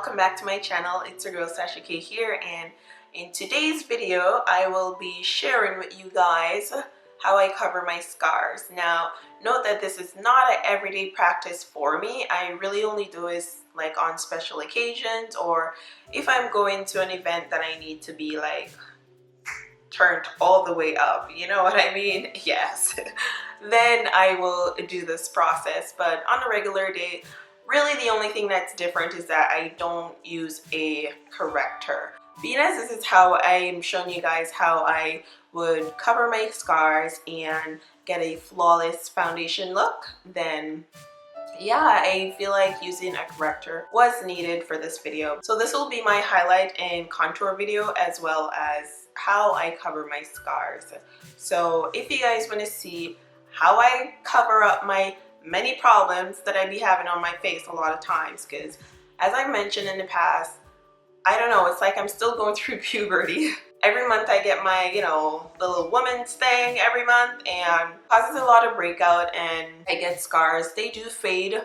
welcome back to my channel. It's your girl Sasha K here, and in today's video I will be sharing with you guys how I cover my scars. Now note that this is not an everyday practice for me. I really only do this like on special occasions, or if I'm going to an event that I need to be like turned all the way up, you know what I mean? Yes. Then I will do this process, but on a regular day, really the only thing that's different is that I don't use a corrector. Being as this is how I'm showing you guys how I would cover my scars and get a flawless foundation look, then yeah, I feel like using a corrector was needed for this video. So this will be my highlight and contour video, as well as how I cover my scars. So if you guys want to see how I cover up my many problems that I be having on my face a lot of times, because as I mentioned in the past, I don't know, it's like I'm still going through puberty. Every month I get my, you know, the little woman's thing every month, and causes a lot of breakout and I get scars. They do fade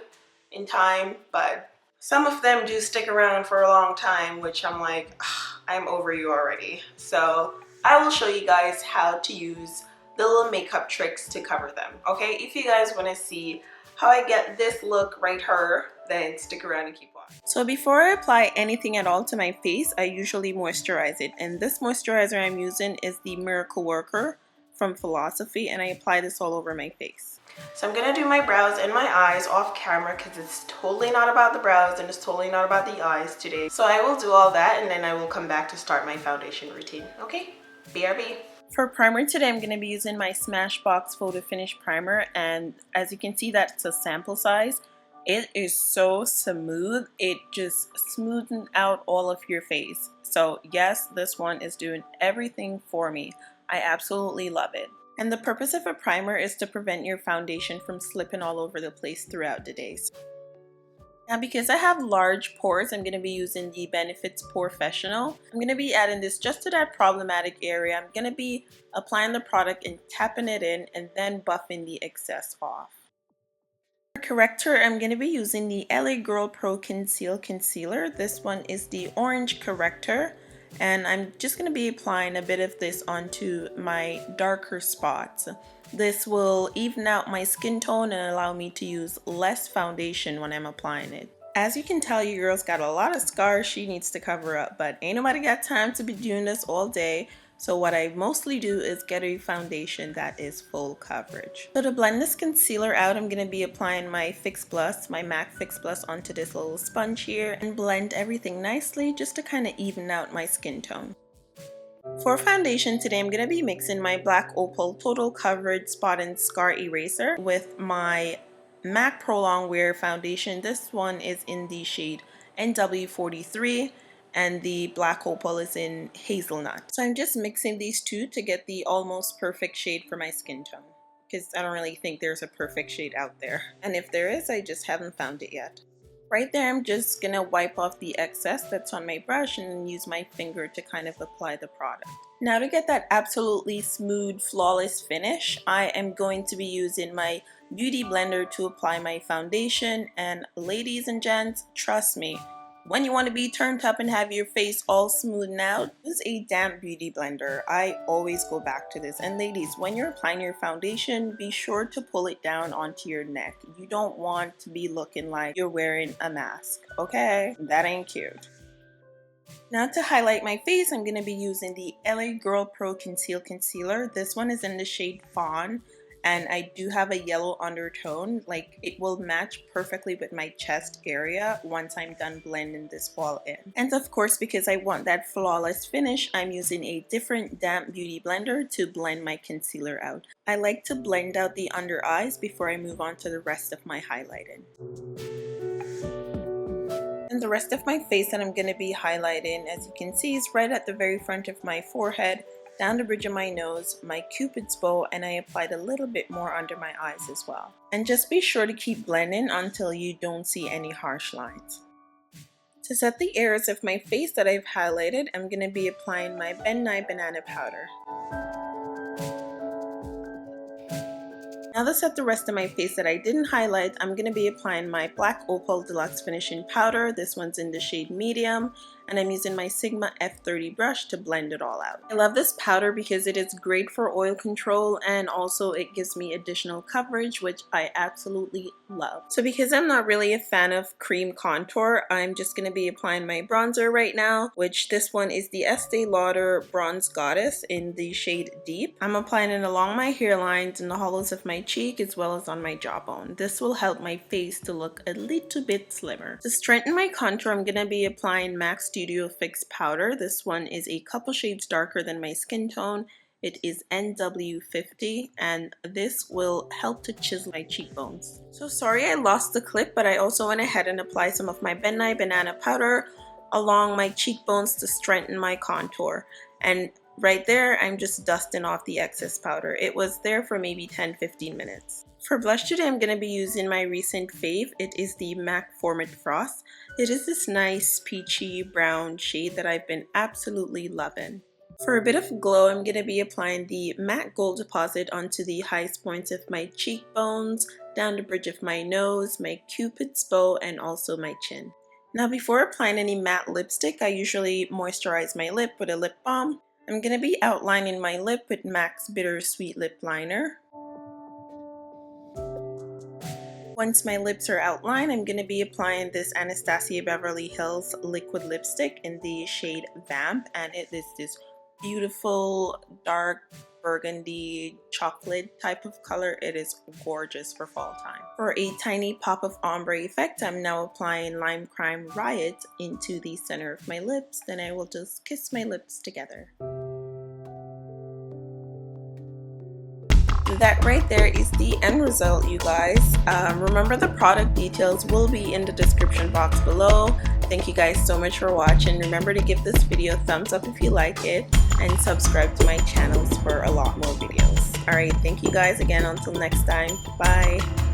in time, but some of them do stick around for a long time, which I'm like, I'm over you already. So I will show you guys how to use the little makeup tricks to cover them, okay? If you guys want to see how I get this look right here, then stick around and keep watching. So before I apply anything at all to my face, I usually moisturize it, and this moisturizer I'm using is the Miracle Worker from Philosophy, and I apply this all over my face. So I'm gonna do my brows and my eyes off camera because it's totally not about the brows and it's totally not about the eyes today. So I will do all that and then I will come back to start my foundation routine, okay? BRB. For primer today, I'm going to be using my Smashbox Photo Finish Primer, and as you can see, that's a sample size. It is so smooth. It just smoothens out all of your face. So yes, this one is doing everything for me. I absolutely love it. And the purpose of a primer is to prevent your foundation from slipping all over the place throughout the days. Now because I have large pores, I'm going to be using the Benefits Porefessional. I'm going to be adding this just to that problematic area. I'm going to be applying the product and tapping it in and then buffing the excess off. For corrector, I'm going to be using the LA Girl Pro Conceal Concealer. This one is the orange corrector, and I'm just going to be applying a bit of this onto my darker spots. This will even out my skin tone and allow me to use less foundation when I'm applying it. As you can tell, your girl's got a lot of scars she needs to cover up, but ain't nobody got time to be doing this all day. So what I mostly do is get a foundation that is full coverage. So to blend this concealer out, I'm going to be applying my Fix Plus, my MAC Fix Plus, onto this little sponge here and blend everything nicely just to kind of even out my skin tone. For foundation today, I'm going to be mixing my Black Opal Total Coverage Spot and Scar Eraser with my MAC Pro Longwear foundation. This one is in the shade NW43 and the Black Opal is in Hazelnut. So I'm just mixing these two to get the almost perfect shade for my skin tone, because I don't really think there's a perfect shade out there. And if there is, I just haven't found it yet. Right there, I'm just gonna wipe off the excess that's on my brush and then use my finger to kind of apply the product. Now to get that absolutely smooth, flawless finish, I am going to be using my Beauty Blender to apply my foundation. And ladies and gents, trust me, when you want to be turned up and have your face all smoothed out, use a damp beauty blender. I always go back to this. And ladies, when you're applying your foundation, be sure to pull it down onto your neck. You don't want to be looking like you're wearing a mask, okay? That ain't cute. Now to highlight my face, I'm going to be using the LA Girl Pro Conceal Concealer. This one is in the shade Fawn, and I do have a yellow undertone. Like, it will match perfectly with my chest area once I'm done blending this all in. And of course, because I want that flawless finish, I'm using a different damp beauty blender to blend my concealer out. I like to blend out the under eyes before I move on to the rest of my highlighting. And the rest of my face that I'm going to be highlighting, as you can see, is right at the very front of my forehead, down the bridge of my nose, my cupid's bow, and I applied a little bit more under my eyes as well. And just be sure to keep blending until you don't see any harsh lines. To set the areas of my face that I've highlighted, I'm going to be applying my Nye Banana powder. Now to set the rest of my face that I didn't highlight, I'm going to be applying my Black Opal Deluxe Finishing Powder. This one's in the shade Medium, and I'm using my Sigma F30 brush to blend it all out. I love this powder because it is great for oil control, and also it gives me additional coverage, which I absolutely love. So because I'm not really a fan of cream contour, I'm just going to be applying my bronzer right now, which this one is the Estee Lauder Bronze Goddess in the shade Deep. I'm applying it along my hairlines and the hollows of my cheek as well as on my jawbone. This will help my face to look a little bit slimmer. To strengthen my contour, I'm going to be applying MAC Studio Fix powder. This one is a couple shades darker than my skin tone. It is NW50, and this will help to chisel my cheekbones. So sorry I lost the clip, but I also went ahead and applied some of my Nye Banana powder along my cheekbones to strengthen my contour. And right there, I'm just dusting off the excess powder. It was there for maybe 10-15 minutes. For blush today, I'm going to be using my recent fave. It is the MAC Format Frost. It is this nice peachy brown shade that I've been absolutely loving. For a bit of glow, I'm going to be applying the matte gold deposit onto the highest points of my cheekbones, down the bridge of my nose, my cupid's bow, and also my chin. Now before applying any matte lipstick, I usually moisturize my lip with a lip balm. I'm going to be outlining my lip with MAC's Bittersweet Lip Liner. Once my lips are outlined, I'm going to be applying this Anastasia Beverly Hills liquid lipstick in the shade Vamp, and it is this beautiful dark burgundy chocolate type of color. It is gorgeous for fall time. For a tiny pop of ombre effect, I'm now applying Lime Crime Riot into the center of my lips. Then I will just kiss my lips together. That right there is the end result, you guys. Remember, the product details will be in the description box below. Thank you guys so much for watching. Remember to give this video a thumbs up if you like it, and subscribe to my channels for a lot more videos. Alright, thank you guys again. Until next time, bye.